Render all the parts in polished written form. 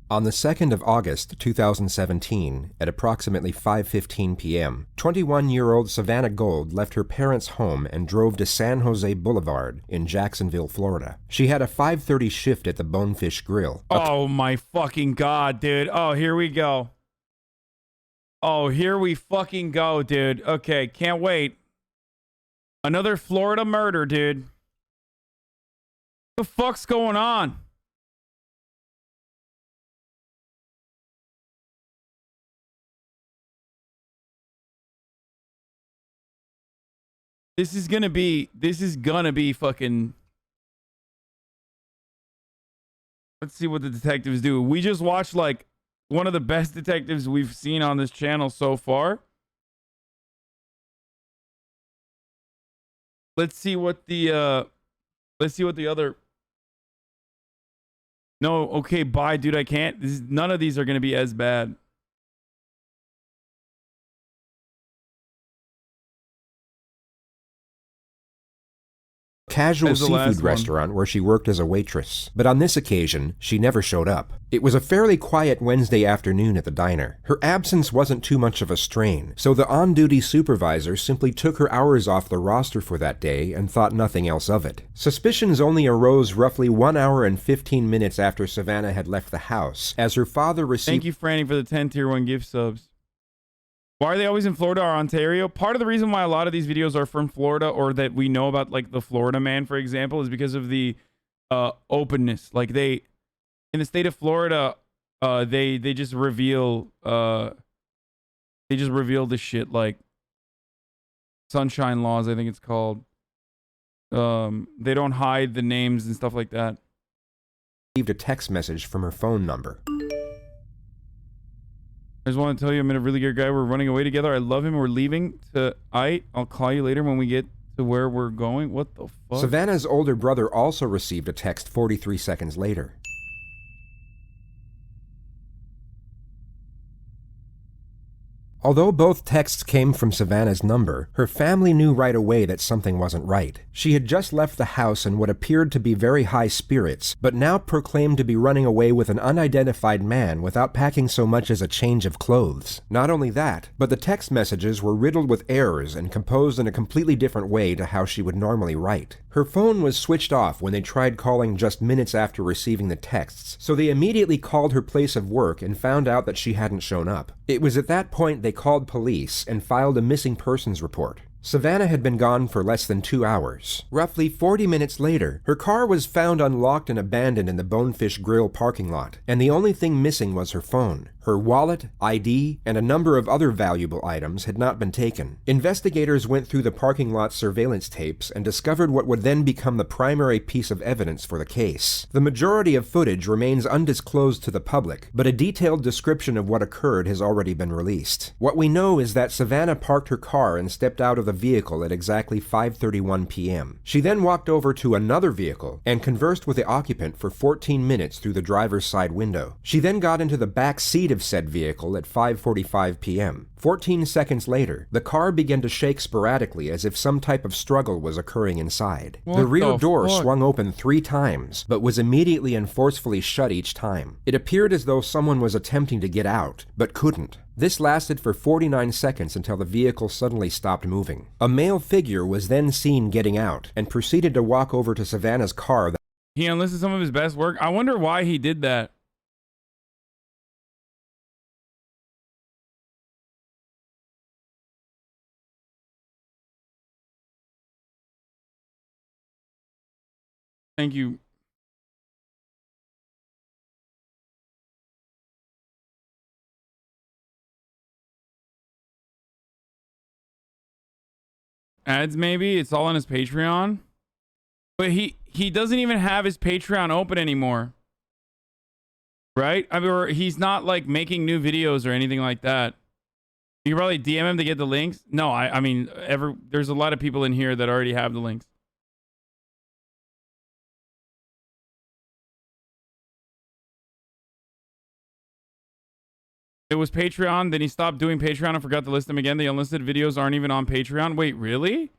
On the 2nd of August, 2017, at approximately 5:15 p.m., 21-year-old Savannah Gold left her parents' home and drove to San Jose Boulevard in Jacksonville, Florida. She had a 5:30 shift at the Bonefish Grill. Oh my fucking god, dude. Oh, here we go. Oh, here we fucking go, dude. Okay, can't wait. Another Florida murder, dude. What the fuck's going on? This is gonna be fucking... Let's see what the detectives do. We just watched, like, one of the best detectives we've seen on this channel so far. Let's see what the other... No, okay, bye, dude, I can't. None of these are gonna be as bad. Casual seafood restaurant where she worked as a waitress, but on this occasion, she never showed up. It was a fairly quiet Wednesday afternoon at the diner. Her absence wasn't too much of a strain, so the on-duty supervisor simply took her hours off the roster for that day and thought nothing else of it. Suspicions only arose roughly 1 hour and 15 minutes after Savannah had left the house, as her father received— Thank you, Franny, for the 10 tier 1 gift subs. Why are they always in Florida or Ontario? Part of the reason why a lot of these videos are from Florida, or that we know about, like the Florida man, for example, is because of the openness. Like in the state of Florida, they just reveal the shit, like sunshine laws, I think it's called. They don't hide the names and stuff like that. Received a text message from her phone number. I just want to tell you I'm in a really good guy. We're running away together. I love him. We're leaving to I'll call you later when we get to where we're going. What the fuck? Savannah's older brother also received a text 43 seconds later. Although both texts came from Savannah's number, her family knew right away that something wasn't right. She had just left the house in what appeared to be very high spirits, but now proclaimed to be running away with an unidentified man without packing so much as a change of clothes. Not only that, but the text messages were riddled with errors and composed in a completely different way to how she would normally write. Her phone was switched off when they tried calling just minutes after receiving the texts, so they immediately called her place of work and found out that she hadn't shown up. It was at that point they called police and filed a missing persons report. Savannah had been gone for less than 2 hours. Roughly 40 minutes later, her car was found unlocked and abandoned in the Bonefish Grill parking lot, and the only thing missing was her phone. Her wallet, ID, and a number of other valuable items had not been taken. Investigators went through the parking lot surveillance tapes and discovered what would then become the primary piece of evidence for the case. The majority of footage remains undisclosed to the public, but a detailed description of what occurred has already been released. What we know is that Savannah parked her car and stepped out of the vehicle at exactly 5:31 p.m. She then walked over to another vehicle and conversed with the occupant for 14 minutes through the driver's side window. She then got into the back seat of said vehicle at 5:45 p.m. 14 seconds later, the car began to shake sporadically as if some type of struggle was occurring inside. The rear door swung open 3 times, but was immediately and forcefully shut each time. It appeared as though someone was attempting to get out, but couldn't. This lasted for 49 seconds until the vehicle suddenly stopped moving. A male figure was then seen getting out and proceeded to walk over to Savannah's car. He enlisted some of his best work. I wonder why he did that. Thank you. Ads, maybe? It's all on his Patreon? But he doesn't even have his Patreon open anymore. Right? I mean, or he's not, like, making new videos or anything like that. You can probably DM him to get the links. No, I mean, there's a lot of people in here that already have the links. It was Patreon, then he stopped doing Patreon and forgot to list them again. The unlisted videos aren't even on Patreon. Wait, really?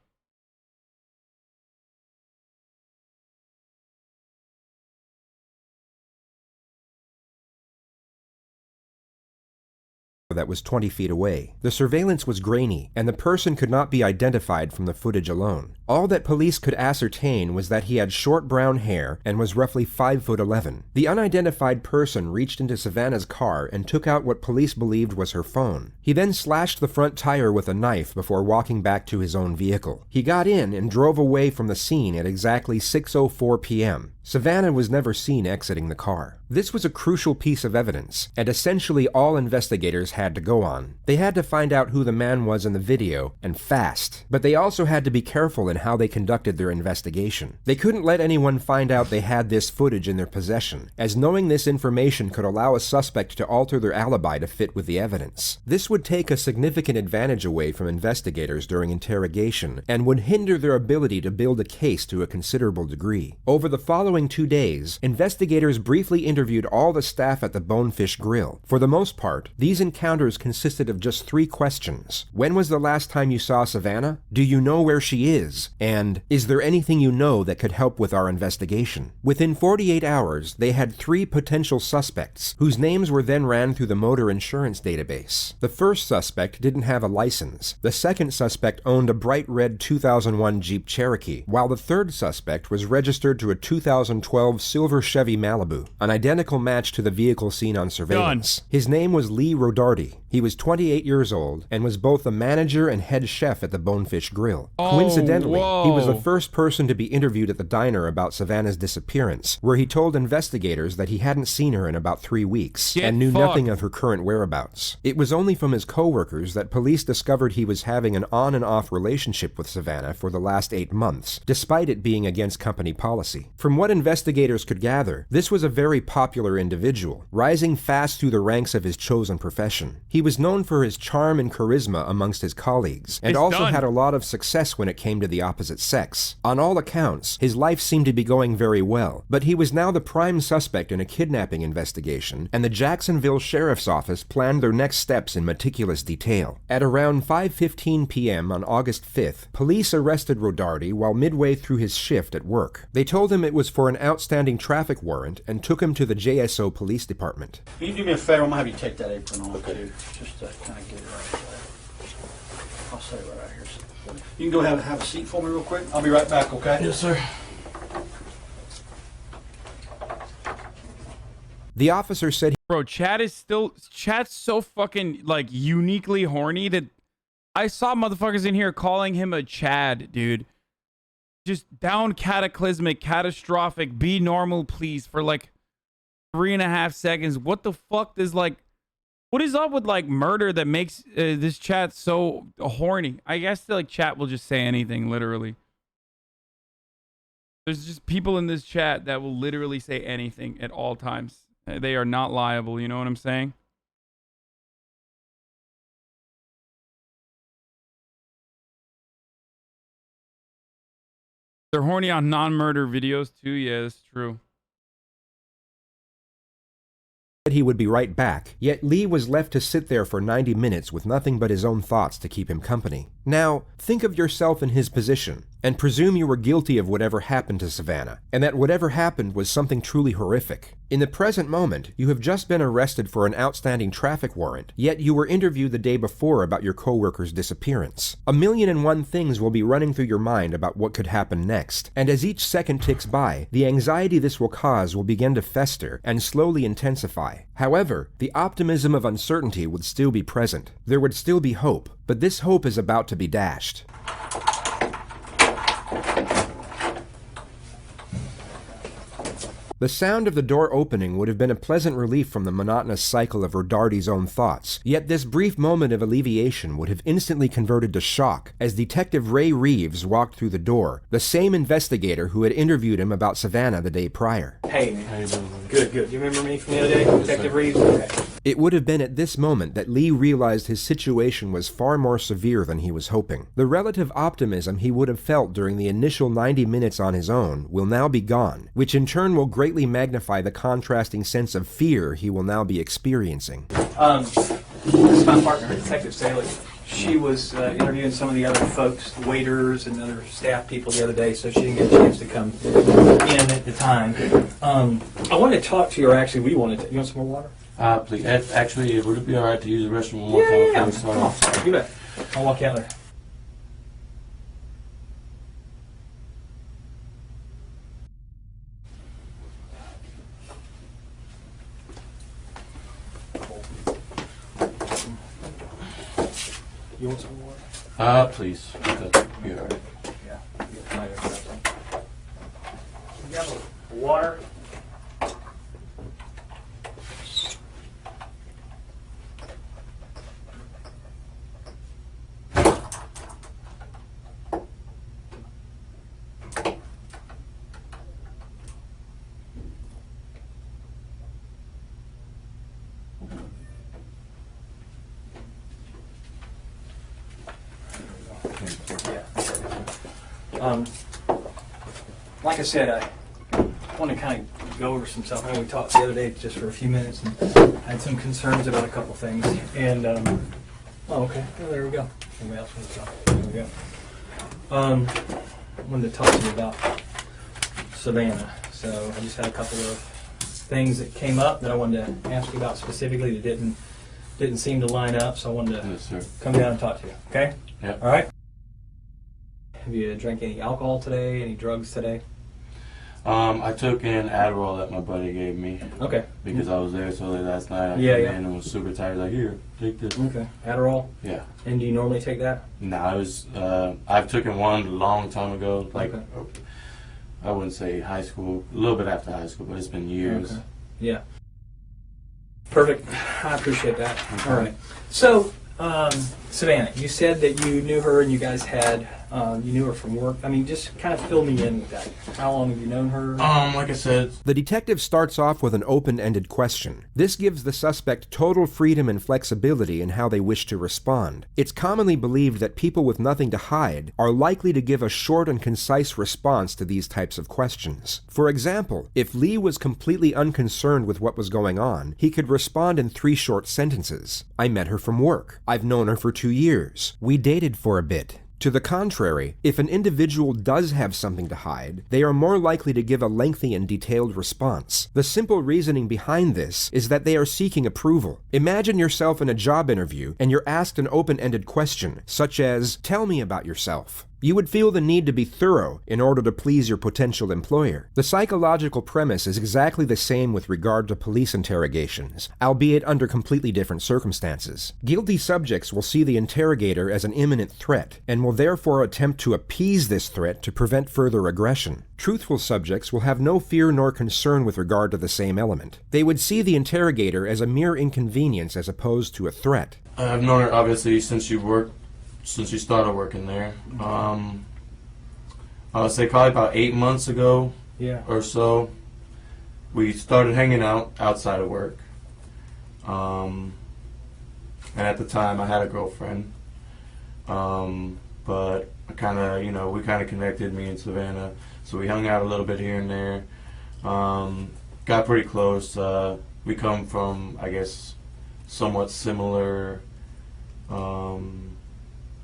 that was 20 feet away. The surveillance was grainy, and the person could not be identified from the footage alone. All that police could ascertain was that he had short brown hair and was roughly 5'11". The unidentified person reached into Savannah's car and took out what police believed was her phone. He then slashed the front tire with a knife before walking back to his own vehicle. He got in and drove away from the scene at exactly 6:04 p.m. Savannah was never seen exiting the car. This was a crucial piece of evidence, and essentially all investigators had to go on. They had to find out who the man was in the video, and fast. But they also had to be careful in how they conducted their investigation. They couldn't let anyone find out they had this footage in their possession, as knowing this information could allow a suspect to alter their alibi to fit with the evidence. This would take a significant advantage away from investigators during interrogation, and would hinder their ability to build a case to a considerable degree. Over the following 2 days, investigators briefly interviewed all the staff at the Bonefish Grill. For the most part, these encounters consisted of just 3 questions. When was the last time you saw Savannah? Do you know where she is? And, is there anything you know that could help with our investigation? Within 48 hours, they had 3 potential suspects, whose names were then ran through the motor insurance database. The first suspect didn't have a license. The second suspect owned a bright red 2001 Jeep Cherokee, while the third suspect was registered to a 2012 silver Chevy Malibu, an identical match to the vehicle seen on surveillance. His name was Lee Rodarte. He was 28 years old and was both the manager and head chef at the Bonefish Grill. Coincidentally, he was the first person to be interviewed at the diner about Savannah's disappearance, where he told investigators that he hadn't seen her in about 3 weeks and knew nothing of her current whereabouts. It was only from his co-workers that police discovered he was having an on and off relationship with Savannah for the last 8 months, despite it being against company policy. From what investigators could gather, this was a very popular individual, rising fast through the ranks of his chosen profession. He was known for his charm and charisma amongst his colleagues, and also had a lot of success when it came to the opposite sex. On all accounts, his life seemed to be going very well, but he was now the prime suspect in a kidnapping investigation, and the Jacksonville Sheriff's Office planned their next steps in meticulous detail. At around 5:15 p.m. on August 5th, police arrested Rodarte while midway through his shift at work. They told him it was for an outstanding traffic warrant and took him to the JSO Police Department. Can you do me a favor? I'm going to have you take that apron off, too, just to kind of get it right there. I'll set it right out here. You can go ahead and have a seat for me real quick. I'll be right back, okay? Yes, sir. The officer said Bro, Chat's so fucking, like, uniquely horny that I saw motherfuckers in here calling him a Chad, dude. Just down cataclysmic, catastrophic, be normal, please, for like 3.5 seconds. What the fuck is like, what is up with like murder that makes this chat so horny? I guess like chat will just say anything, literally. There's just people in this chat that will literally say anything at all times. They are not liable, you know what I'm saying? They're horny on non-murder videos too. Yeah, that's true. He would be right back, yet Lee was left to sit there for 90 minutes with nothing but his own thoughts to keep him company. Now, think of yourself in his position, and presume you were guilty of whatever happened to Savannah, and that whatever happened was something truly horrific. In the present moment, you have just been arrested for an outstanding traffic warrant, yet you were interviewed the day before about your co-worker's disappearance. 1,000,001 things will be running through your mind about what could happen next, and as each second ticks by, the anxiety this will cause will begin to fester and slowly intensify. However, the optimism of uncertainty would still be present. There would still be hope, but this hope is about to be dashed. The sound of the door opening would have been a pleasant relief from the monotonous cycle of Rodarte's own thoughts, yet this brief moment of alleviation would have instantly converted to shock as Detective Ray Reeves walked through the door, the same investigator who had interviewed him about Savannah the day prior. Hey, man. Good. You remember me from the other day, Detective Reeves? Okay. It would have been at this moment that Lee realized his situation was far more severe than he was hoping. The relative optimism he would have felt during the initial 90 minutes on his own will now be gone, which in turn will greatly magnify the contrasting sense of fear he will now be experiencing. This is my partner, Detective Staley. She was interviewing some of the other folks, waiters and other staff people the other day, so she didn't get a chance to come in at the time. I wanted to talk to you, or actually we wanted to. You want some more water? Please. Actually, would it be all right to use the restroom one more time before we start off? You bet. I'll walk out there. You want some water? Please. That'd be all right. Yeah. You got water? Like I said, I want to kind of go over some stuff. I know we talked the other day just for a few minutes and had some concerns about a couple things. And, oh, okay. Well, there we go. Anybody else wants to talk? There we go. I wanted to talk to you about Savannah. So I just had a couple of things that came up that I wanted to ask you about specifically that didn't seem to line up. So I wanted to come down and talk to you. Okay? Yeah. All right. Have you drank any alcohol today? Any drugs today? I took an Adderall that my buddy gave me. Okay. Because I was there so late last night. I Yeah, came yeah. in and was super tired. Like, here, take this. Okay. Adderall? Yeah. And do you normally take that? No, I've taken one a long time ago. Like, Okay. I wouldn't say high school, a little bit after high school, but it's been years. Okay. Yeah. Perfect. I appreciate that. Okay. All right. So, Savannah, you said that you knew her and you guys had, you knew her from work. I mean, just kind of fill me in with that. How long have you known her? Like I said, The detective starts off with an open-ended question. This gives the suspect total freedom and flexibility in how they wish to respond. It's commonly believed that people with nothing to hide are likely to give a short and concise response to these types of questions. For example, if Lee was completely unconcerned with what was going on, he could respond in 3 short sentences. I met her from work. I've known her for 2 years. We dated for a bit. To the contrary, if an individual does have something to hide, they are more likely to give a lengthy and detailed response. The simple reasoning behind this is that they are seeking approval. Imagine yourself in a job interview and you're asked an open-ended question, such as, "Tell me about yourself." You would feel the need to be thorough in order to please your potential employer. The psychological premise is exactly the same with regard to police interrogations, albeit under completely different circumstances. Guilty subjects will see the interrogator as an imminent threat, and will therefore attempt to appease this threat to prevent further aggression. Truthful subjects will have no fear nor concern with regard to the same element. They would see the interrogator as a mere inconvenience as opposed to a threat. I've known her obviously since she started working there. I would say probably about 8 months ago or so, we started hanging out outside of work. And at the time I had a girlfriend. But we kind of connected, me and Savannah. So we hung out a little bit here and there. Got pretty close. We come from, I guess, somewhat similar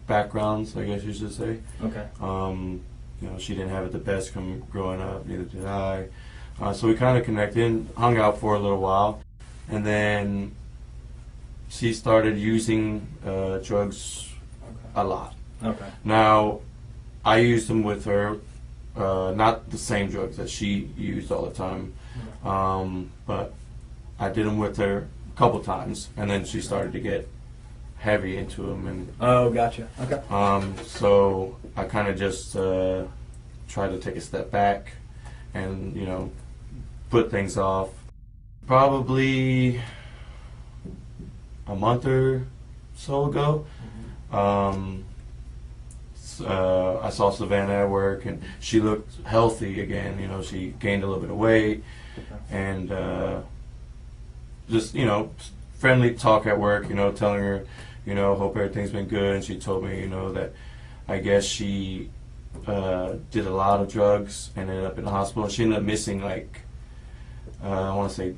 backgrounds, I guess you should say. Okay. She didn't have it the best growing up, neither did I. So we kind of connected, hung out for a little while, and then she started using drugs a lot. Okay. Now, I used them with her, not the same drugs that she used all the time, but I did them with her a couple times, and then she started to get heavy into them, and Oh, gotcha. Okay. so I kind of just tried to take a step back and put things off. Probably a month or so ago, I saw Savannah at work, and she looked healthy again. She gained a little bit of weight, and just friendly talk at work. Telling her, hope everything's been good. And she told me, that I guess she did a lot of drugs and ended up in the hospital. She ended up missing I want to say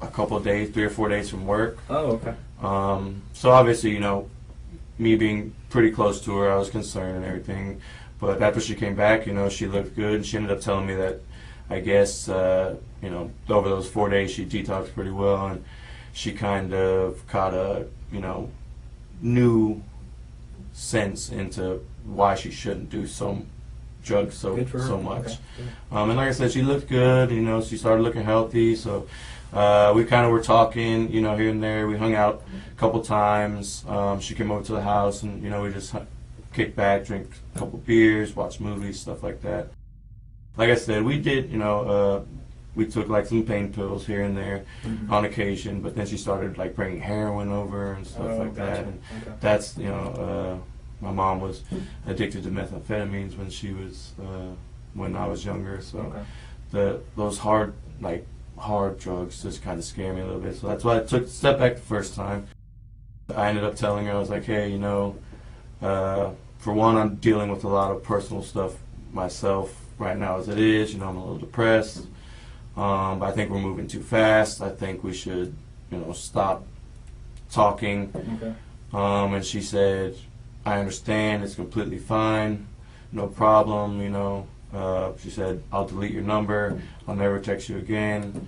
a couple of days, 3 or 4 days from work. Oh, okay. So obviously, me being pretty close to her, I was concerned and everything. But after she came back, she looked good. And she ended up telling me that I guess, you know, over those 4 days she detoxed pretty well, and she kind of caught a, you know, new sense into why she shouldn't do drugs so much. Okay. And like I said, she looked good, you know, she started looking healthy, so we kind of were talking, you know, here and there. We hung out a couple times. She came over to the house, and, you know, we just kicked back, drink a couple beers, watch movies, stuff like that. Like I said, we did, you know, we took like some pain pills here and there on occasion, but then she started like bringing heroin over and stuff like that. And that's, you know, my mom was addicted to methamphetamines when she was, when I was younger. So those hard drugs just kind of scare me a little bit. So that's why I took a step back the first time. I ended up telling her, I was like, hey, you know, for one, I'm dealing with a lot of personal stuff myself right now as it is. You know, I'm a little depressed. But I think we're moving too fast. I think we should, you know, stop talking. And she said, I understand, it's completely fine, no problem, you know. She said, I'll delete your number, I'll never text you again.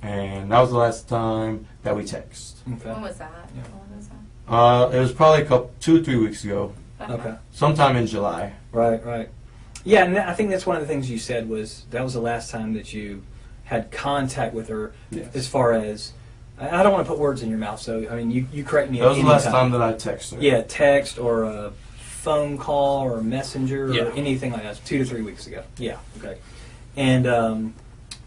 And that was the last time that we text. When was that? Yeah. When was that? It was probably 2 or 3 weeks ago. Okay. Sometime in July. Right. Yeah, and I think that's one of the things you said was that was the last time that you had contact with her. Yes. As far as, I don't want to put words in your mouth, so I mean you correct me. That was the last time that I texted her. Yeah, text or a phone call or a messenger Yeah. or anything like that. 2 to 3 weeks ago. Yeah. Okay. And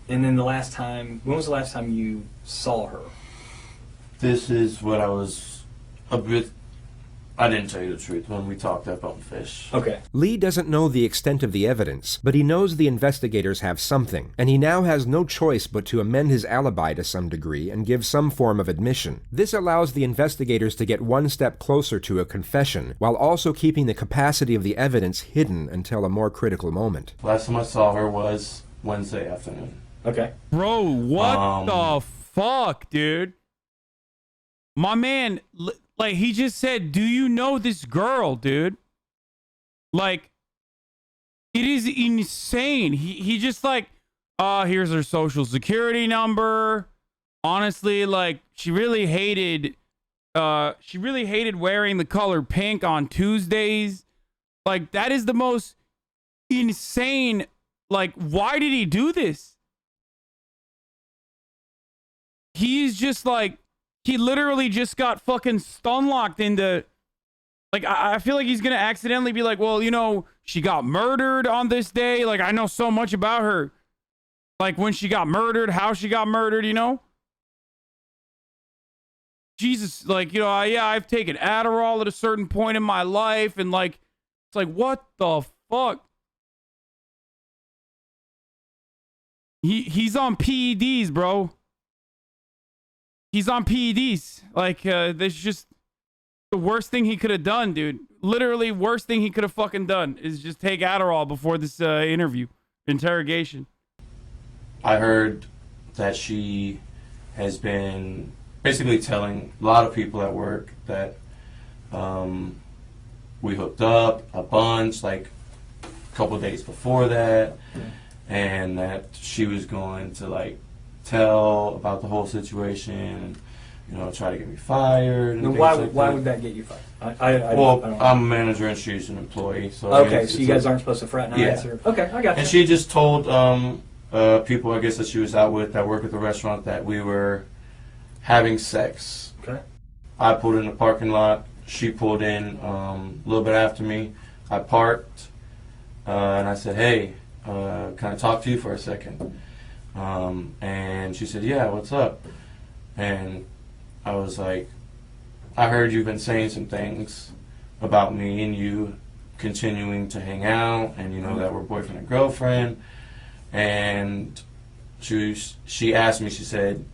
then the last time, when was the last time you saw her? This is what I was a bit. I didn't tell you the truth when we talked up on Fish. Okay. Lee doesn't know the extent of the evidence, but he knows the investigators have something, and he now has no choice but to amend his alibi to some degree and give some form of admission. This allows the investigators to get one step closer to a confession, while also keeping the capacity of the evidence hidden until a more critical moment. Last time I saw her was Wednesday afternoon. Okay. Bro, what the fuck, dude? My man, like, he just said, do you know this girl, dude? Like, it is insane. He just like, here's her social security number. Honestly, like, she really hated wearing the color pink on Tuesdays. Like, that is the most insane. Like, why did he do this? He's just like, he literally just got fucking stun locked into, like, I feel like he's gonna accidentally be like, well, you know, she got murdered on this day. Like, I know so much about her. Like, when she got murdered, how she got murdered, you know? Jesus, like, you know, I've taken Adderall at a certain point in my life, and like, it's like, what the fuck? He's on PEDs, bro. He's on PEDs. Like, this is just the worst thing he could have done, dude. Literally, worst thing he could have fucking done is just take Adderall before this interrogation. I heard that she has been basically telling a lot of people at work that we hooked up a bunch, like a couple of days before that, and that she was going to, like, tell about the whole situation and, you know, try to get me fired. And why would that get you fired? I'm a manager and she's an employee. So okay, so you guys aren't supposed to fraternize? Yeah. Okay, I got you. And she just told people, I guess, that she was out with that work at the restaurant that we were having sex. Okay. I pulled in the parking lot. She pulled in a little bit after me. I parked and I said, hey, can I talk to you for a second? And she said, yeah, what's up? And I was like, I heard you've been saying some things about me and you continuing to hang out, and you know that we're boyfriend and girlfriend. And she asked me, she said,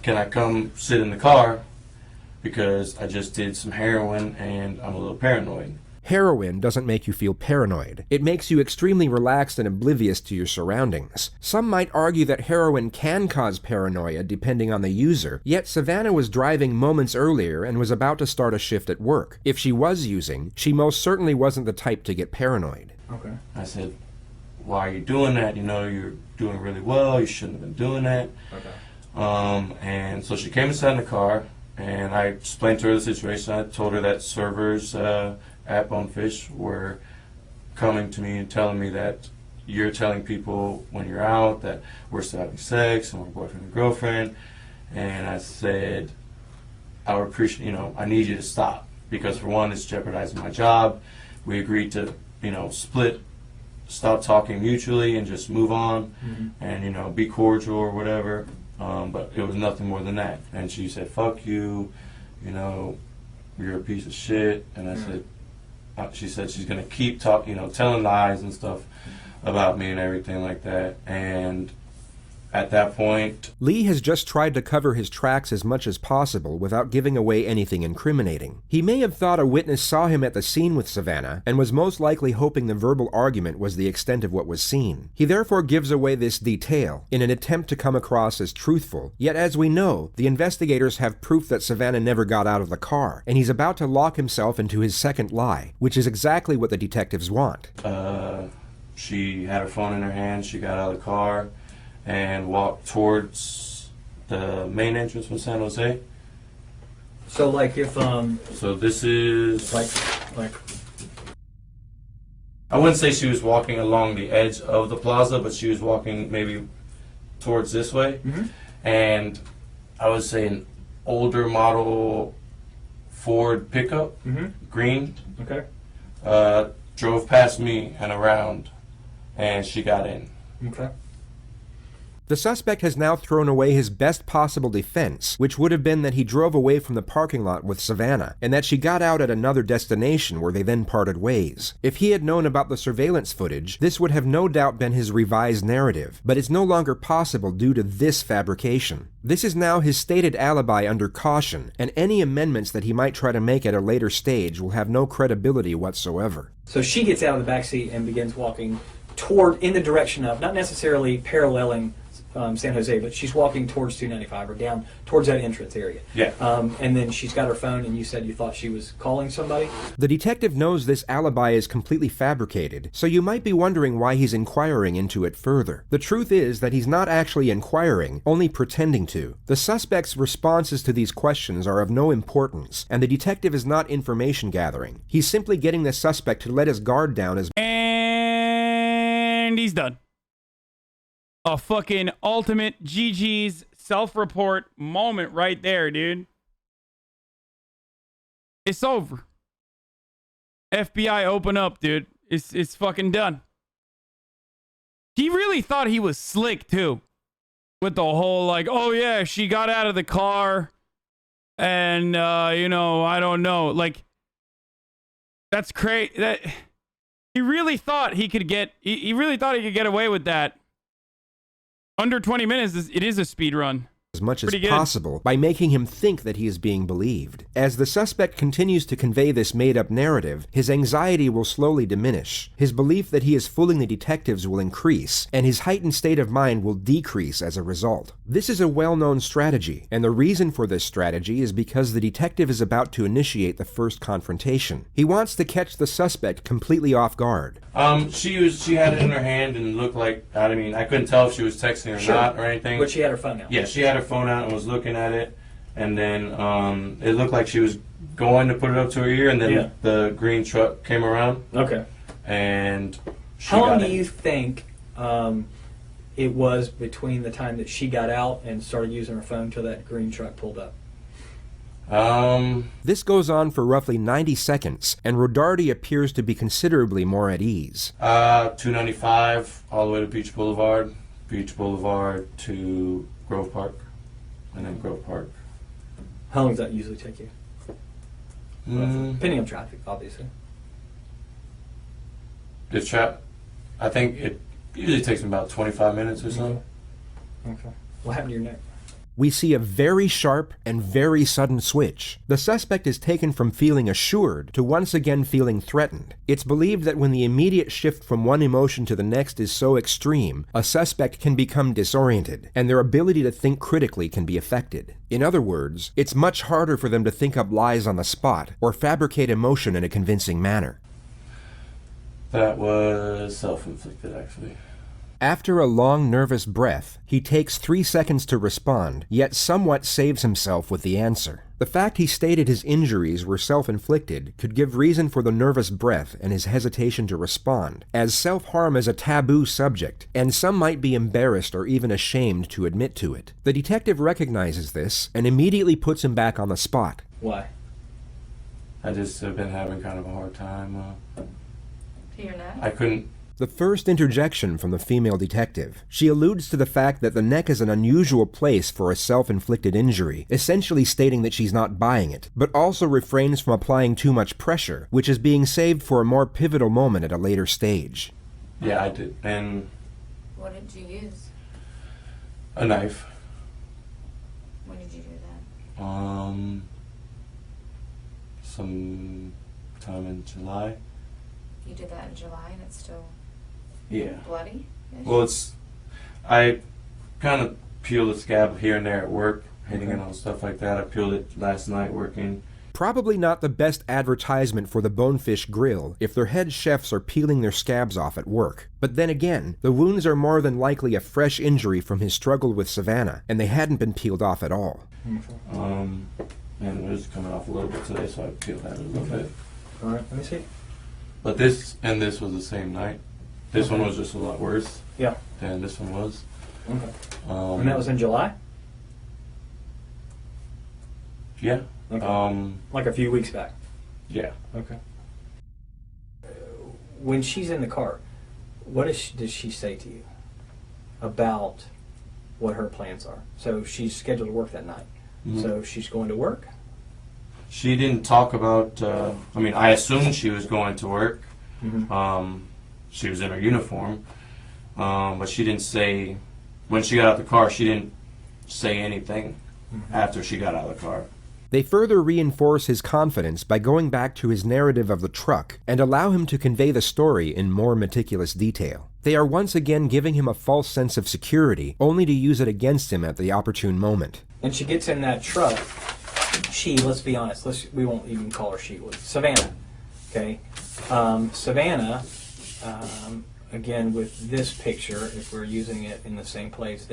can I come sit in the car? Because I just did some heroin and I'm a little paranoid. Heroin doesn't make you feel paranoid. It makes you extremely relaxed and oblivious to your surroundings. Some might argue that heroin can cause paranoia depending on the user, yet Savannah was driving moments earlier and was about to start a shift at work. If she was using, she most certainly wasn't the type to get paranoid. Okay. I said, why are you doing that? You know, doing really well. You shouldn't have been doing that. Okay. And so she came and sat in the car, and I explained to her the situation. I told her that servers at Bonefish were coming to me and telling me that you're telling people when you're out that we're still having sex and we're boyfriend and girlfriend. And I said, I would appreciate, I need you to stop, because for one, it's jeopardizing my job. We agreed to, split, stop talking mutually and just move on, and, be cordial or whatever. But it was nothing more than that. And she said, fuck you, you're a piece of shit. And I said, she said she's going to keep talking, telling lies and stuff about me and everything like that. And at that point, Lee has just tried to cover his tracks as much as possible without giving away anything incriminating. He may have thought a witness saw him at the scene with Savannah and was most likely hoping the verbal argument was the extent of what was seen. He therefore gives away this detail in an attempt to come across as truthful, yet as we know, the investigators have proof that Savannah never got out of the car, and he's about to lock himself into his second lie, which is exactly what the detectives want. She had her phone in her hand, she got out of the car and walked towards the main entrance from San Jose. So like if So this is like I wouldn't say she was walking along the edge of the plaza, but she was walking maybe towards this way. And I would say an older model Ford pickup, green, drove past me and around, and she got in. Okay. The suspect has now thrown away his best possible defense, which would have been that he drove away from the parking lot with Savannah, and that she got out at another destination where they then parted ways. If he had known about the surveillance footage, this would have no doubt been his revised narrative, but it's no longer possible due to this fabrication. This is now his stated alibi under caution, and any amendments that he might try to make at a later stage will have no credibility whatsoever. So she gets out of the backseat and begins walking in the direction of, not necessarily paralleling San Jose, but she's walking towards 295 or down towards that entrance area. Yeah. And then she's got her phone, and you said you thought she was calling somebody? The detective knows this alibi is completely fabricated, so you might be wondering why he's inquiring into it further. The truth is that he's not actually inquiring, only pretending to. The suspect's responses to these questions are of no importance, and the detective is not information gathering. He's simply getting the suspect to let his guard down as... And he's done. A fucking ultimate GG's self-report moment right there, dude. It's over. FBI, open up, dude. It's fucking done. He really thought he was slick, too. With the whole, like, oh, yeah, she got out of the car. And, I don't know. Like, that's crazy. He really thought he could get... He really thought he could get away with that. Under 20 minutes, it is a speed run. As much as possible by making him think that he is being believed. As the suspect continues to convey this made-up narrative, his anxiety will slowly diminish, his belief that he is fooling the detectives will increase, and his heightened state of mind will decrease as a result. This is a well-known strategy, and the reason for this strategy is because the detective is about to initiate the first confrontation. He wants to catch the suspect completely off guard. She had it in her hand and looked like, I couldn't tell if she was texting or not or anything. But she had her phone out. Yeah, she had her phone out and was looking at it, and then it looked like she was going to put it up to her ear, and then the green truck came around. Okay. And she how long got do you think it was between the time that she got out and started using her phone till that green truck pulled up? This goes on for roughly 90 seconds, and Rodarte appears to be considerably more at ease. 295 all the way to Beach Boulevard to Grove Park, and then Grove Park. How long does that usually take you? Depending on traffic, obviously. I think it usually takes me about 25 minutes or so. Okay. What happened to your neck? We see a very sharp and very sudden switch. The suspect is taken from feeling assured to once again feeling threatened. It's believed that when the immediate shift from one emotion to the next is so extreme, a suspect can become disoriented, and their ability to think critically can be affected. In other words, it's much harder for them to think up lies on the spot or fabricate emotion in a convincing manner. That was self-inflicted, actually. After a long, nervous breath, he takes 3 seconds to respond, yet somewhat saves himself with the answer. The fact he stated his injuries were self-inflicted could give reason for the nervous breath and his hesitation to respond, as self-harm is a taboo subject, and some might be embarrassed or even ashamed to admit to it. The detective recognizes this and immediately puts him back on the spot. Why? I just have been having kind of a hard time. To your neck? I couldn't. The first interjection from the female detective. She alludes to the fact that the neck is an unusual place for a self-inflicted injury, essentially stating that she's not buying it, but also refrains from applying too much pressure, which is being saved for a more pivotal moment at a later stage. Yeah, I did. And What did you use? a knife. When did you do that? Some time in July. You did that in July and it's still Yeah. bloody? Well, I kind of peeled the scab here and there at work, hitting it Okay. on stuff like that. I peeled it last night working. Probably not the best advertisement for the Bonefish Grill if their head chefs are peeling their scabs off at work. But then again, the wounds are more than likely a fresh injury from his struggle with Savannah, and they hadn't been peeled off at all. And it was coming off a little bit today, so I peeled that a little bit. All right, let me see. But this was the same night. This one was just a lot worse Yeah. than this one was. Okay. Um, And that was in July? Yeah. Okay. Like a few weeks back. Yeah. Okay. When she's in the car, what does she say to you about what her plans are? So she's scheduled to work that night. Mhm. So she's going to work? She didn't talk about. I mean, I assumed she was going to work. Mm-hmm. She was in her uniform, but she didn't say. When she got out of the car, she didn't say anything after she got out of the car. They further reinforce his confidence by going back to his narrative of the truck and allow him to convey the story in more meticulous detail. They are once again giving him a false sense of security, only to use it against him at the opportune moment. And she gets in that truck. Let's be honest, we won't even call her she, Savannah. Okay? Savannah, again, with this picture, if we're using it in the same place,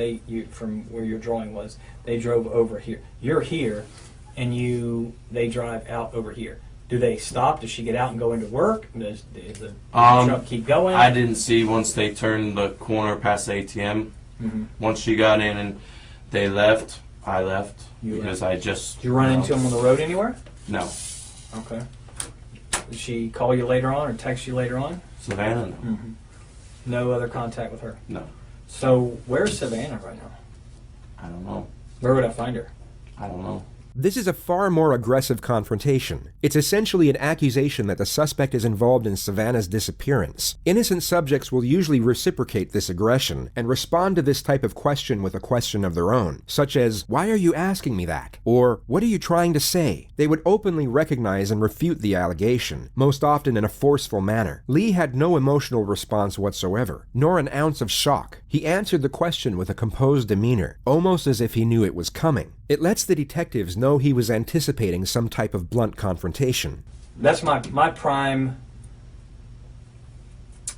from where your drawing was, they drove over here. You're here, and they drive out over here. Do they stop? Does she get out and go into work? Does the truck keep going? I didn't see once they turned the corner past the ATM. Mm-hmm. Once she got in and they left, I left because I just. Did you run into them on the road anywhere? No. Okay. Did she call you later on or text you later on? Savannah? No. Mm-hmm. No other contact with her? No. So where's Savannah right now? I don't know. Where would I find her? I don't know. This is a far more aggressive confrontation. It's essentially an accusation that the suspect is involved in Savannah's disappearance. Innocent subjects will usually reciprocate this aggression and respond to this type of question with a question of their own, such as, "Why are you asking me that?" Or, "What are you trying to say?" They would openly recognize and refute the allegation, most often in a forceful manner. Lee had no emotional response whatsoever, nor an ounce of shock. He answered the question with a composed demeanor, almost as if he knew it was coming. It lets the detectives know he was anticipating some type of blunt confrontation. That's my prime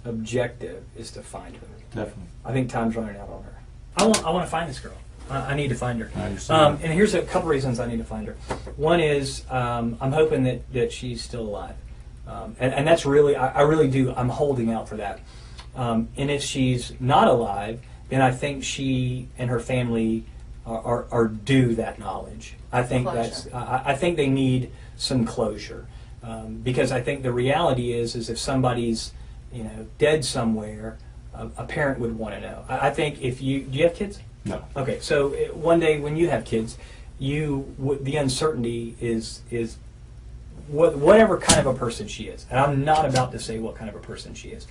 objective is to find her. Definitely. I think time's running out on her. I want to find this girl. I need to find her. I understand. And here's a couple reasons I need to find her. One is I'm hoping that she's still alive. And that's really, I really do, I'm holding out for that. And if she's not alive, then I think she and her family are due that knowledge. I think Closure. I think they need some closure, because I think the reality is if somebody's dead somewhere, a parent would want to know. I think do you have kids? No. Okay, so one day when you have kids, the uncertainty is whatever kind of a person she is, and I'm not about to say what kind of a person she is,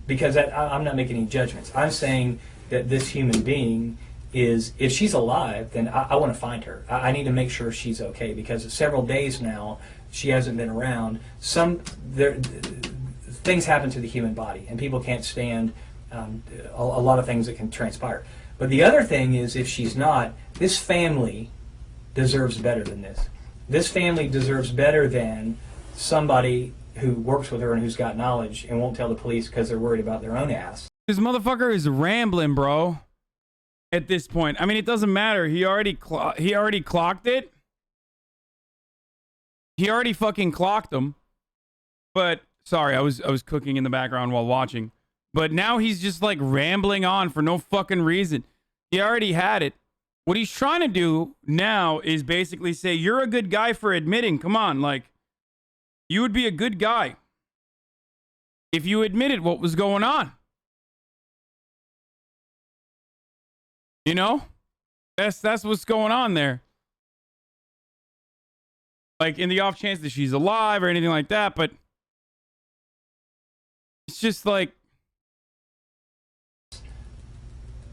because I'm not making any judgments. I'm saying that this human being is, if she's alive, then I want to find her. I need to make sure she's okay, because several days now she hasn't been around. Things happen to the human body, and people can't stand a lot of things that can transpire. But the other thing is, if she's not, this family deserves better than this. This family deserves better than somebody who works with her and who's got knowledge and won't tell the police because they're worried about their own ass. This motherfucker is rambling, bro. At this point, I mean, it doesn't matter. He already clocked it. He already fucking clocked him. But sorry, I was cooking in the background while watching. But now he's just like rambling on for no fucking reason. He already had it. What he's trying to do now is basically say, you're a good guy for admitting. Come on, like, you would be a good guy if you admitted what was going on. You know? That's what's going on there. Like, in the off chance that she's alive or anything like that, but it's just like,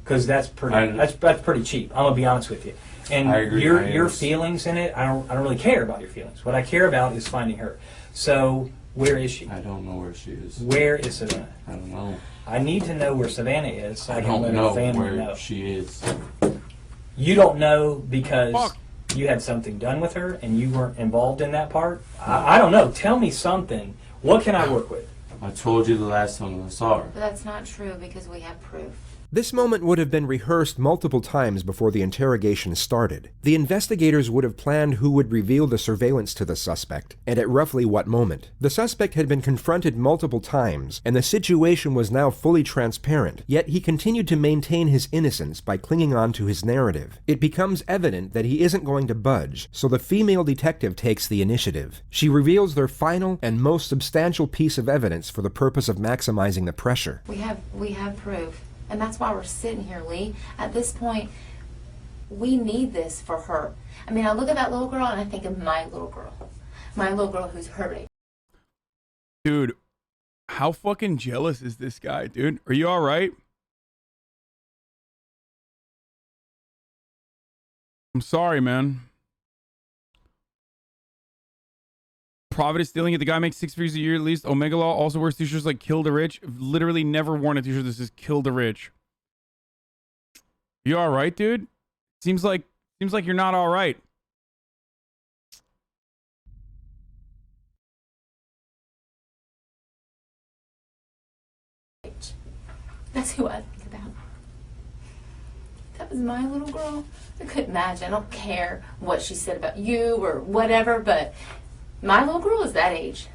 because that's pretty cheap. I'm gonna be honest with you. And I agree. your feelings in it, I don't really care about your feelings. What I care about is finding her. So where is she? I don't know where she is. Where is Savannah? I don't know. I need to know where Savannah is so I can don't let know her family where know. she is. You don't know because Fuck. you had something done with her and you weren't involved in that part? I don't know. Tell me something. What can I work with? I told you the last time I saw her. But that's not true because we have proof. This moment would have been rehearsed multiple times before the interrogation started. The investigators would have planned who would reveal the surveillance to the suspect, and at roughly what moment. The suspect had been confronted multiple times, and the situation was now fully transparent, yet he continued to maintain his innocence by clinging on to his narrative. It becomes evident that he isn't going to budge, so the female detective takes the initiative. She reveals their final and most substantial piece of evidence for the purpose of maximizing the pressure. We have proof. And that's why we're sitting here, Lee. At this point, we need this for her. I mean, I look at that little girl and I think of my little girl. My little girl who's hurting. dude, how fucking jealous is this guy, dude? Are you all right? I'm sorry, man. Profit is stealing it. The guy makes 6 figures a year at least. Omega Law also wears t-shirts like "Kill the Rich." I've literally never worn a t-shirt that says "Kill the Rich." You all right, dude? Seems like you're not all right. That's who I think about. That was my little girl. I couldn't imagine. I don't care what she said about you or whatever, but my little girl is that age.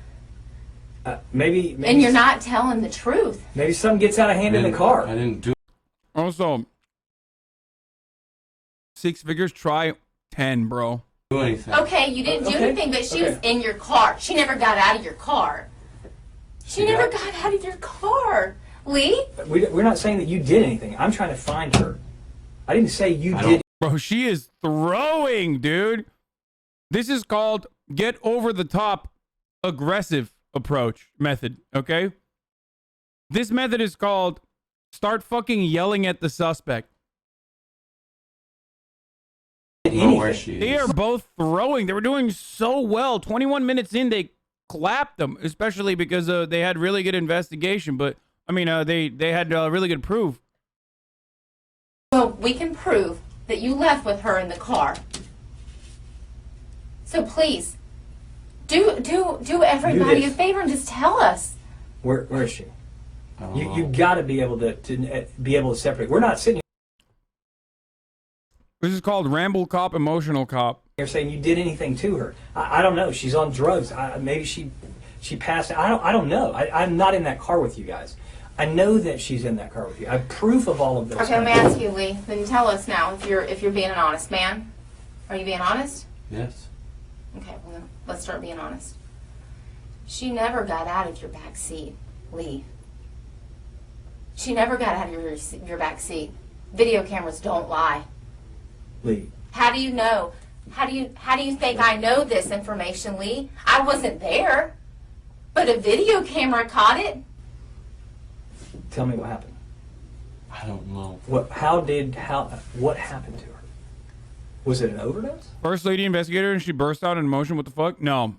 Maybe And you're not telling the truth. Maybe something gets out of hand in the car. I didn't do. Also, 6 figures, try 10, bro. Do anything. Okay, you didn't do Okay, anything, but she okay. was in your car. She never got out of your car. She never got out of your car. Lee? We're not saying that you did anything. I'm trying to find her. I didn't say you did. Bro, she is throwing, dude. This is called get over the top aggressive approach method, okay? This method is called start fucking yelling at the suspect. I don't know where she They is. are both throwing. They were doing so well. 21 minutes in, they clapped them, especially because they had really good investigation. But, I mean, they had really good proof. Well, we can prove that you left with her in the car. So please, do everybody a favor and just tell us. Where is she? I don't know. You got to be able to be able to separate. We're not sitting This is called ramble cop, emotional cop. here saying you did anything to her. I don't know. She's on drugs. Maybe she passed. I don't know. I'm not in that car with you guys. I know that she's in that car with you. I have proof of all of this. Okay, let me ask you, Lee. Then tell us now if you're being an honest man. Are you being honest? Yes. Okay, well, let's start being honest. She never got out of your back seat, Lee. She never got out of your back seat. Video cameras don't lie. Lee. How do you know? How do you think I know this information, Lee? I wasn't there, but a video camera caught it. Tell me what happened. I don't know. What happened to her? Was it an overdose? First lady investigator, and she burst out in emotion. What the fuck? No,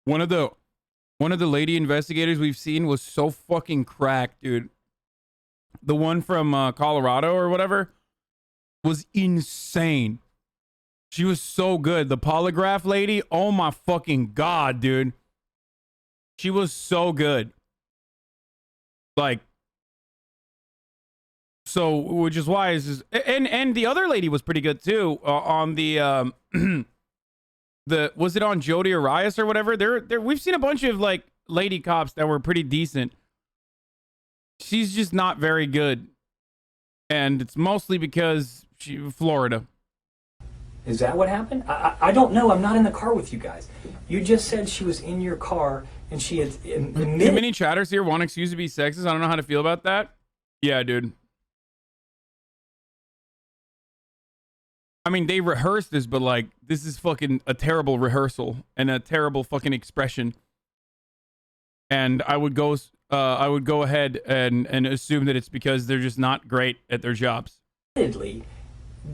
one of the lady investigators we've seen was so fucking cracked, dude. The one from Colorado or whatever was insane. She was so good. The polygraph lady, oh my fucking god, dude. She was so good. Like, So, which is why and the other lady was pretty good too on the was it on Jodi Arias or whatever? We've seen a bunch of like lady cops that were pretty decent. She's just not very good, and it's mostly because Florida. Is that what happened? I don't know. I'm not in the car with you guys. You just said she was in your car and she had admitted. Too many chatters here want excuse to be sexist. I don't know how to feel about that. Yeah, dude. I mean, they rehearsed this, but like, this is fucking a terrible rehearsal and a terrible fucking expression. And I would go ahead and assume that it's because they're just not great at their jobs.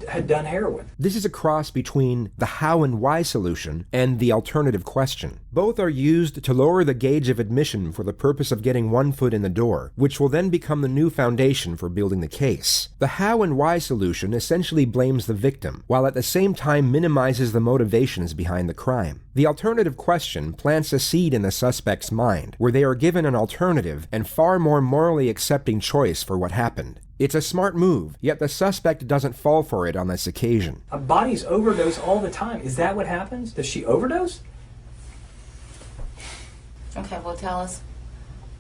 Had done heroin. This is a cross between the how and why solution and the alternative question. Both are used to lower the gauge of admission for the purpose of getting one foot in the door, which will then become the new foundation for building the case. The how and why solution essentially blames the victim, while at the same time minimizes the motivations behind the crime. The alternative question plants a seed in the suspect's mind, where they are given an alternative and far more morally accepting choice for what happened. It's a smart move, yet the suspect doesn't fall for it on this occasion. Bodies overdose all the time. Is that what happens? Does she overdose? Okay, well, tell us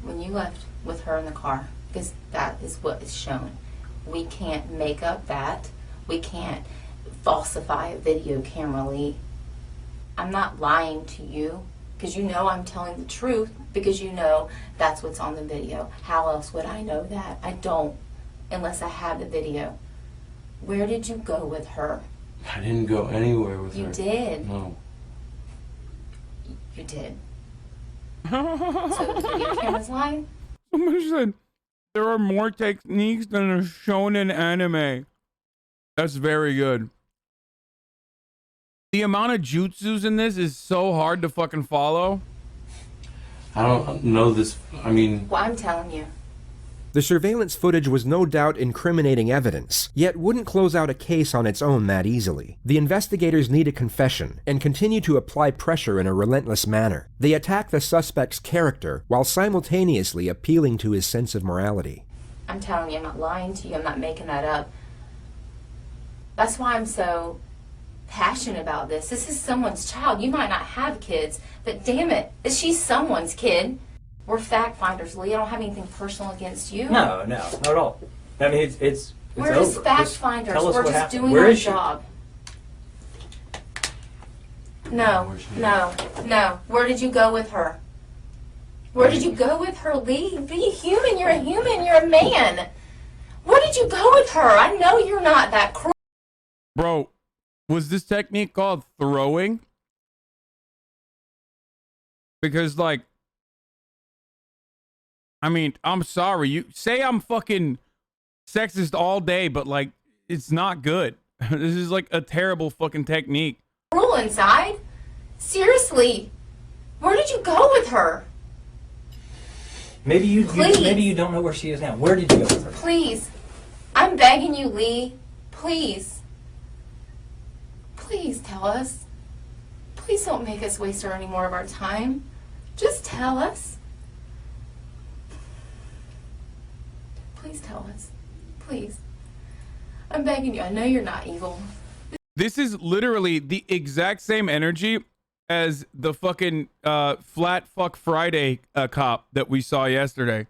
when you left with her in the car, because that is what is shown. We can't make up that. We can't falsify a video camera, Lee. I'm not lying to you, because you know I'm telling the truth, because you know that's what's on the video. How else would I know that? I don't, unless I have the video. Where did you go with her? I didn't go anywhere with her. You did. No. You did. So the video camera's lying? Somebody said there are more techniques than are shown in anime. That's very good. The amount of jutsus in this is so hard to fucking follow. I don't know this. I mean... Well, I'm telling you. The surveillance footage was no doubt incriminating evidence, yet wouldn't close out a case on its own that easily. The investigators need a confession, and continue to apply pressure in a relentless manner. They attack the suspect's character, while simultaneously appealing to his sense of morality. I'm telling you, I'm not lying to you, I'm not making that up. That's why I'm so passionate about this. This is someone's child. You might not have kids, but damn it, she's someone's kid. We're fact finders, Lee. I don't have anything personal against you. No, not at all. I mean, it's we're over. just fact finders. We're just happened. doing Where our is she? job. No. Where did you go with her? Where did you go with her, Lee? Be human. You're a human. You're a man. Where did you go with her? I know you're not that cruel. Bro, was this technique called throwing? Because, like, I mean, I'm sorry. You say I'm fucking sexist all day, but like, it's not good. This is like a terrible fucking technique. Cruel inside? Seriously. Where did you go with her? Maybe you don't know where she is now. Where did you go with her? Please. I'm begging you, Lee. Please. Please tell us. Please don't make us waste any more of our time. Just tell us. Please tell us. Please. I'm begging you. I know you're not evil. This is literally the exact same energy as the fucking Flat Fuck Friday cop that we saw yesterday.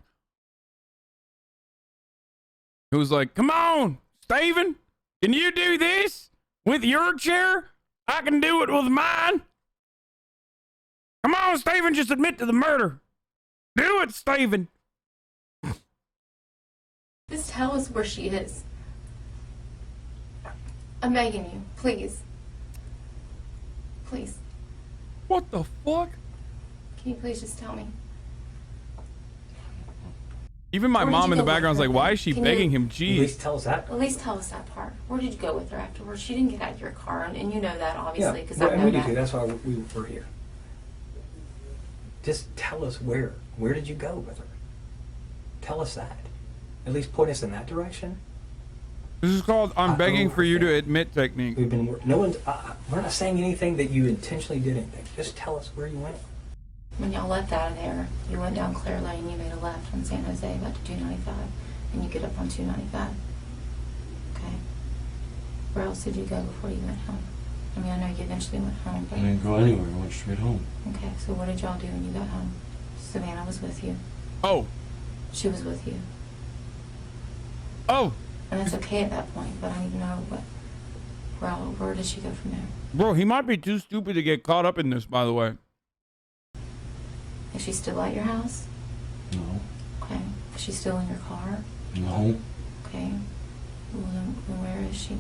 Who was like, come on, Steven, can you do this with your chair? I can do it with mine. Come on, Steven, just admit to the murder. Do it, Steven. Just tell us where she is. I'm begging you. Please. Please. What the fuck? Can you please just tell me? Even my Where did mom you in the go with background's her? like, why is she Can begging you- him? At Jeez. least tell us that. At least tell us that part. Where did you go with her afterwards? She didn't get out of your car, and you know that, obviously, because I and know we do too. that. That's why we're here. Just tell us where. Where did you go with her? Tell us that. At least point us in that direction. This is called I'm begging for you to admit technique. We've been. No one's. We're not saying anything that you intentionally did anything. Just tell us where you went. When y'all left out of there, you went down Clare Lane, you made a left on San Jose, about to 295, and you get up on 295. Where else did you go before you went home? I mean, I know you eventually went home, I but... didn't go anywhere. I went straight home. Okay, so what did y'all do when you got home? Savannah was with you. Oh. She was with you. Oh. And that's okay at that point, but I need to know where did she go from there? Bro, he might be too stupid to get caught up in this, by the way. Is she still at your house? No. Okay. Is she still in your car? No. Okay. Well, then where is she?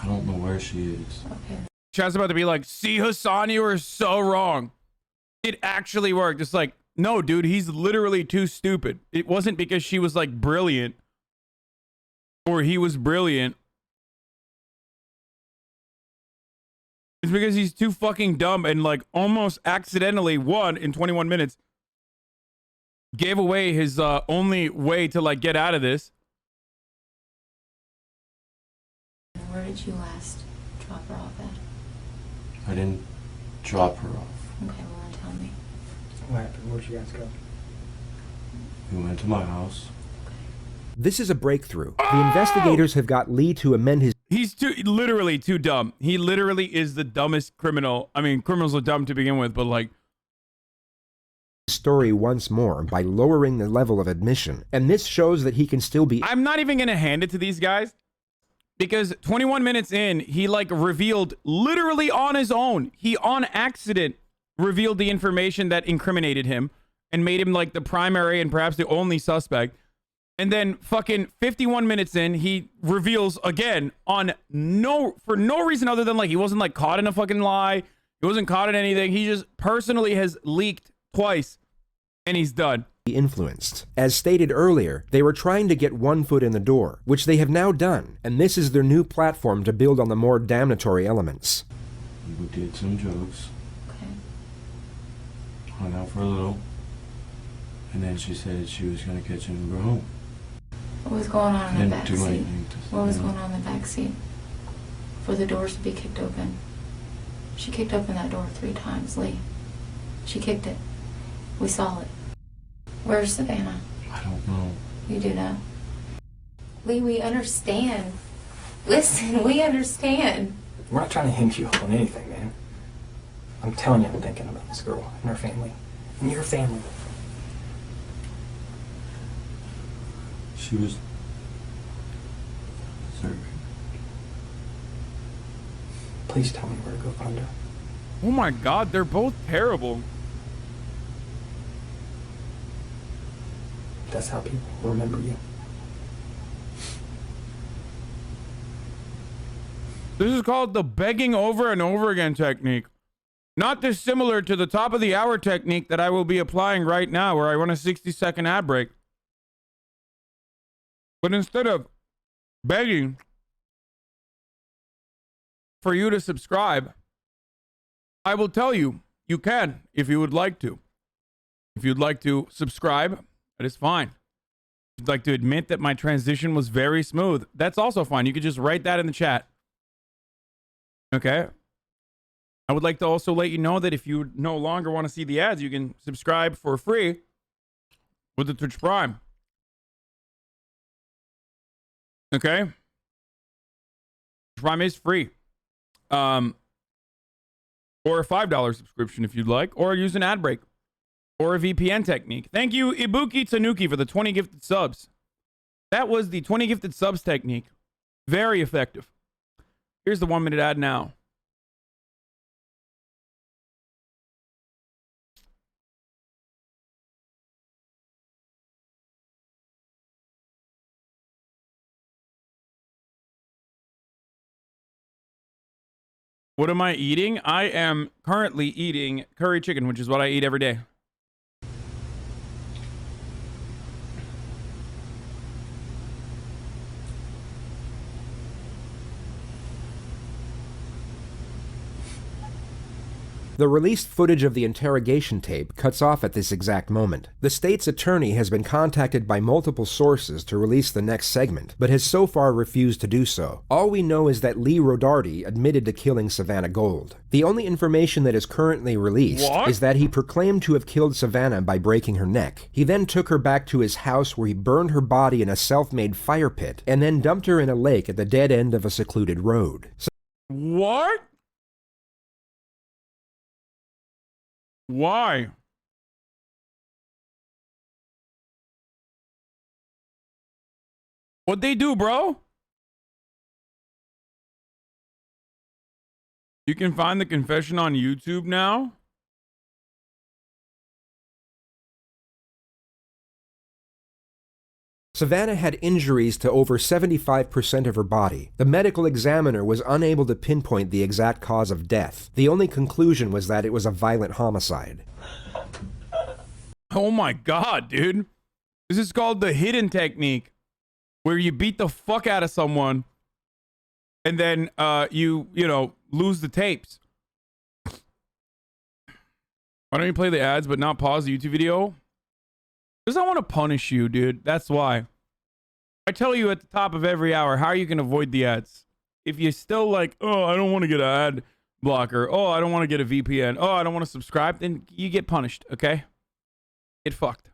I don't know where she is. Okay. Chad's about to be like, see, Hasan, you were so wrong. It actually worked. It's like, no, dude, he's literally too stupid. It wasn't because she was like brilliant or he was brilliant. It's because he's too fucking dumb and like almost accidentally in 21 minutes gave away his only way to like get out of this. Where did you last drop her off at? I didn't drop her off. Okay, well then tell me. What happened? Where'd you guys go? We went to my house. This is a breakthrough. The investigators have got Lee to amend his He's literally too dumb. He literally is the dumbest criminal. I mean, criminals are dumb to begin with, but like... story once more by lowering the level of admission. And this shows that he can still be... I'm not even going to hand it to these guys. Because 21 minutes in, he like revealed literally on his own. He on accident revealed the information that incriminated him and made him like the primary and perhaps the only suspect. And then fucking 51 minutes in, he reveals again for no reason other than like he wasn't like caught in a fucking lie. He wasn't caught in anything. He just personally has leaked twice and he's done. Influenced. As stated earlier, they were trying to get one foot in the door, which they have now done, and this is their new platform to build on the more damnatory elements. We did some drugs. Okay. Hung out for a little. And then she said she was going to catch an Uber home. What was going on in the Didn't back do seat? anything to What was Savannah. going on in the back seat? For the doors to be kicked open. She kicked open that door 3 times, Lee. She kicked it. We saw it. Where's Savannah? I don't know. You do know. Lee, we understand. Listen, we understand. We're not trying to hinge you up on anything, man. I'm telling you, I'm thinking about this girl and her family. And your family. She was... Sorry. Please tell me where to go find her. Oh my God, they're both terrible. That's how people remember you. This is called the begging over and over again technique. Not dissimilar to the top of the hour technique that I will be applying right now where I run a 60-second ad break. But instead of begging for you to subscribe, I will tell you, you can if you would like to. If you'd like to subscribe, that is fine. If you'd like to admit that my transition was very smooth, that's also fine. You could just write that in the chat. Okay? I would like to also let you know that if you no longer want to see the ads, you can subscribe for free with the Twitch Prime. Okay? Prime is free. Or a $5 subscription if you'd like, or use an ad break. Or a VPN technique. Thank you, Ibuki Tanuki, for the 20 gifted subs. That was the 20 gifted subs technique. Very effective. Here's the 1-minute ad now. What am I eating? I am currently eating curry chicken, which is what I eat every day. The The released footage of the interrogation tape cuts off at this exact moment. The state's attorney has been contacted by multiple sources to release the next segment, but has so far refused to do so. All we know is that Lee Rodarte admitted to killing Savannah Gold. The only information that is currently released is that he proclaimed to have killed Savannah by breaking her neck. He then took her back to his house where he burned her body in a self-made fire pit and then dumped her in a lake at the dead end of a secluded road. What? Why? What'd they do, bro? You can find the confession on YouTube now? Savannah had injuries to over 75% of her body. The medical examiner was unable to pinpoint the exact cause of death. The only conclusion was that it was a violent homicide. Oh my god, dude. This is called the hidden technique, where you beat the fuck out of someone and then you know, lose the tapes. Why don't you play the ads but not pause the YouTube video? Because I want to punish you, dude. That's why. I tell you at the top of every hour how you can avoid the ads. If you're still like, oh, I don't want to get an ad blocker. Oh, I don't want to get a VPN. Oh, I don't want to subscribe. Then you get punished, okay? Get fucked.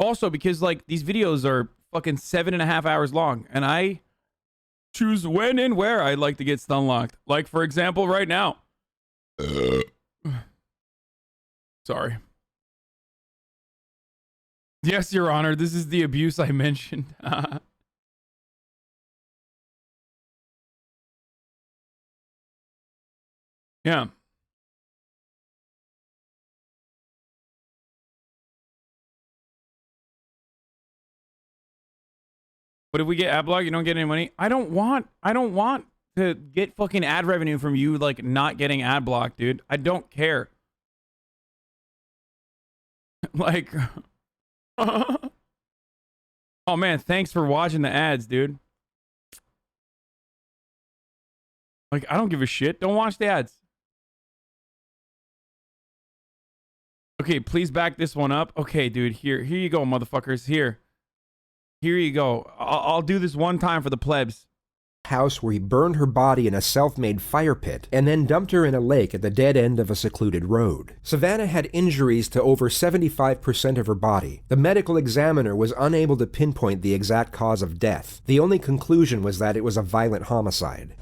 Also, because like these videos are fucking 7.5 hours long, and I choose when and where I'd like to get stun locked. Like, for example, right now. Sorry. Yes, Your Honor, this is the abuse I mentioned. Yeah. But if we get ad block, you don't get any money. I don't want to get fucking ad revenue from you, like not getting ad block, dude. I don't care. Like, oh man, thanks for watching the ads, dude. Like, I don't give a shit. Don't watch the ads. Okay, please back this one up. Okay, dude, here you go, motherfuckers. Here you go. I'll do this one time for the plebs. House where he burned her body in a self-made fire pit and then dumped her in a lake at the dead end of a secluded road. Savannah had injuries to over 75% of her body. The medical examiner was unable to pinpoint the exact cause of death. The only conclusion was that it was a violent homicide.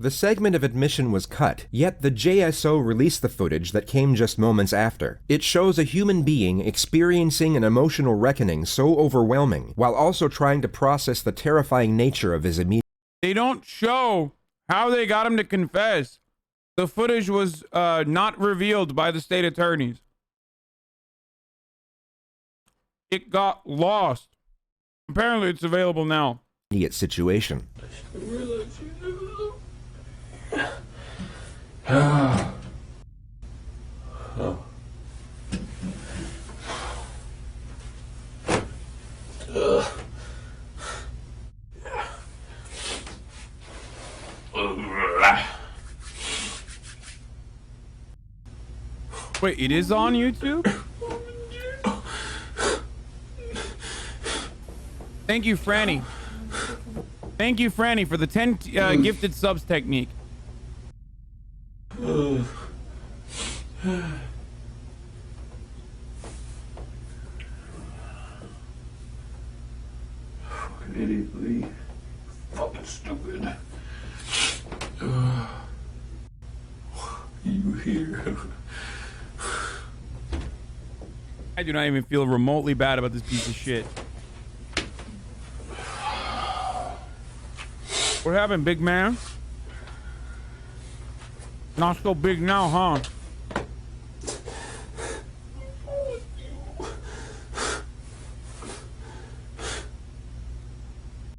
The segment of admission was cut, yet the JSO released the footage that came just moments after. It shows a human being experiencing an emotional reckoning so overwhelming, while also trying to process the terrifying nature of his immediate... They don't show how they got him to confess. The footage was not revealed by the state attorneys. It got lost. Apparently it's available now. situation. Oh. Wait, it is on YouTube? Thank you, Franny. Thank you, Franny, for the 10 gifted subs technique. Fucking idiot, Lee. Fucking stupid. You here? I do not even feel remotely bad about this piece of shit. What happened, big man? Not so big now, huh?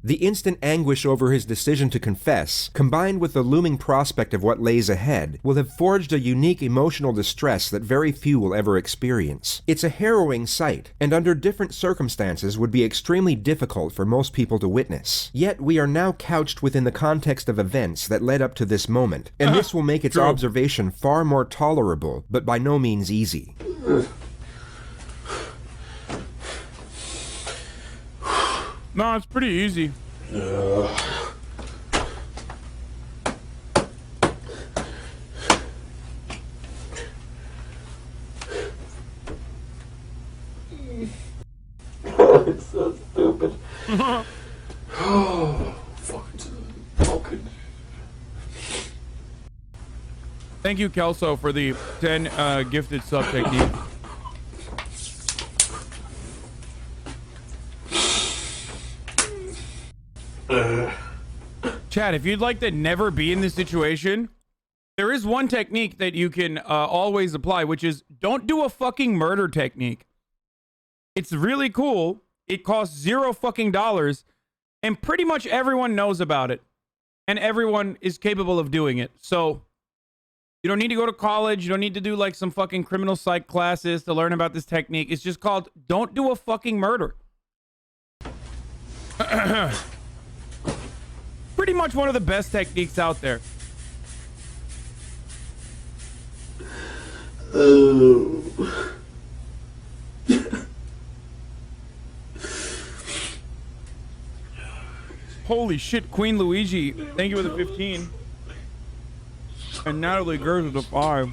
The instant anguish over his decision to confess, combined with the looming prospect of what lays ahead, will have forged a unique emotional distress that very few will ever experience. It's a harrowing sight, and under different circumstances would be extremely difficult for most people to witness. Yet we are now couched within the context of events that led up to this moment, and this will make its observation far more tolerable, but by no means easy. No, it's pretty easy. It's so stupid. Oh, fucking. Thank you, Kelso, for the 10 gifted sub technique. Chad, if you'd like to never be in this situation, there is one technique that you can always apply, which is don't do a fucking murder technique. It's really cool. It costs $0 fucking dollars, and pretty much everyone knows about it, and everyone is capable of doing it. So you don't need to go to college. You don't need to do like some fucking criminal psych classes to learn about this technique. It's just called don't do a fucking murder. Pretty much one of the best techniques out there. Holy shit, Queen Luigi. Thank you for the 15. And Natalie Gers with the 5.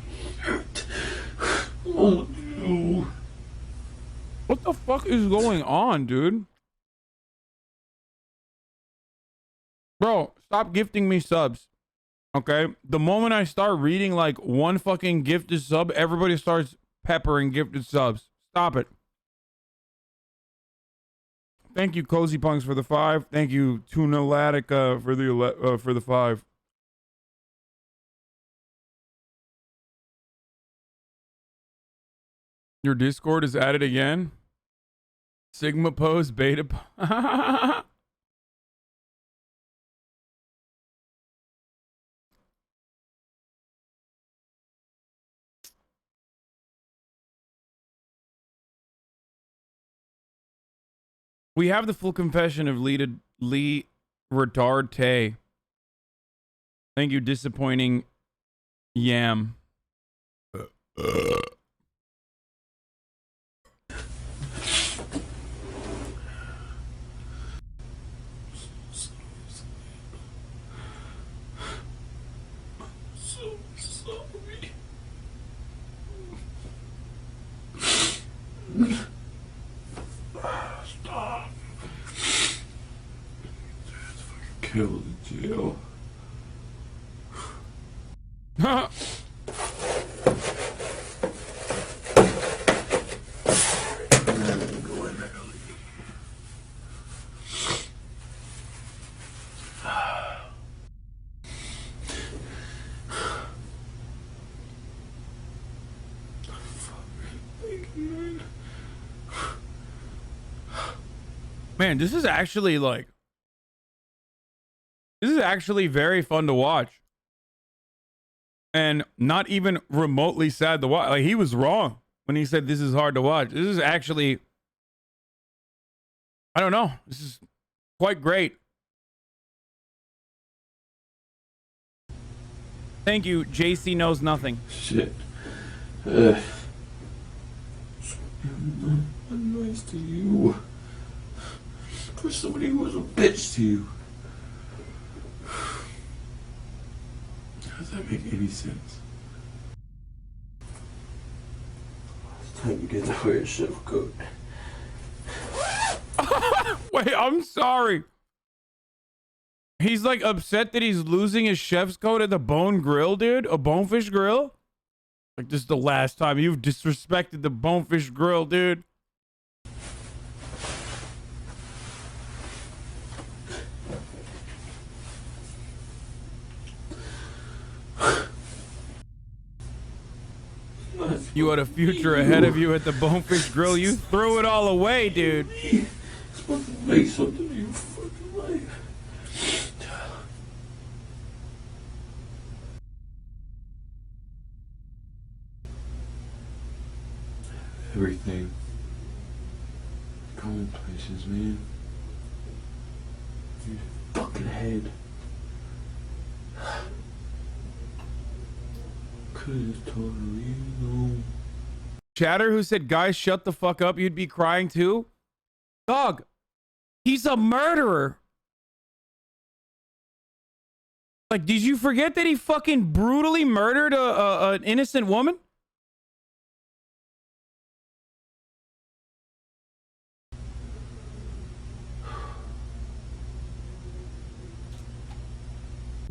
Oh, no. What the fuck is going on, dude? Bro, stop gifting me subs. Okay? The moment I start reading like one fucking gifted sub, everybody starts peppering gifted subs. Stop it. Thank you, Cozy Punks, for the 5. Thank you, Tuna Latica, for the 5. Your Discord is added again. Sigma pose beta. We have the full confession of Lee Rodarte. Thank you, disappointing yam. Stop. Killed in jail. Man, this is actually very fun to watch. And not even remotely sad to watch. Like, he was wrong when he said this is hard to watch. This is actually, I don't know. This is quite great. Thank you, JC Knows Nothing. Shit. I'm nice to you. For somebody who was a bitch to you. Does that make any sense? It's time to get to wear a chef coat. Wait, I'm sorry. He's like upset that he's losing his chef's coat at the Bone Grill, dude. A Bonefish Grill? Like, this is the last time you've disrespected the Bonefish Grill, dude. You had a future ahead of you at the Bonefish Grill. You threw it all away, dude. It's supposed to make something of your fucking life. life. Everything. Going places, man. Your fucking head. Could've just told her, leave me alone. Chatter who said, guys, shut the fuck up, you'd be crying too? Dog, he's a murderer. Like, did you forget that he fucking brutally murdered an innocent woman?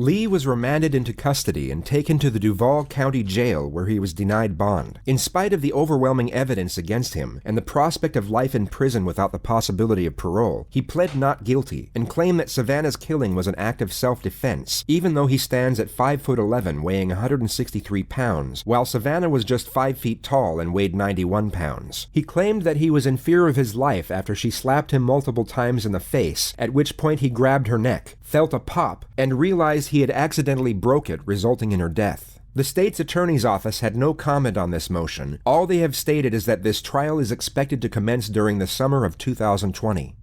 Lee was remanded into custody and taken to the Duval County Jail where he was denied bond. In spite of the overwhelming evidence against him and the prospect of life in prison without the possibility of parole, he pled not guilty and claimed that Savannah's killing was an act of self-defense, even though he stands at 5'11", weighing 163 pounds, while Savannah was just 5 feet tall and weighed 91 pounds. He claimed that he was in fear of his life after she slapped him multiple times in the face, at which point he grabbed her neck, felt a pop, and realized he had accidentally broke it, resulting in her death. The state's attorney's office had no comment on this motion. All they have stated is that this trial is expected to commence during the summer of 2020.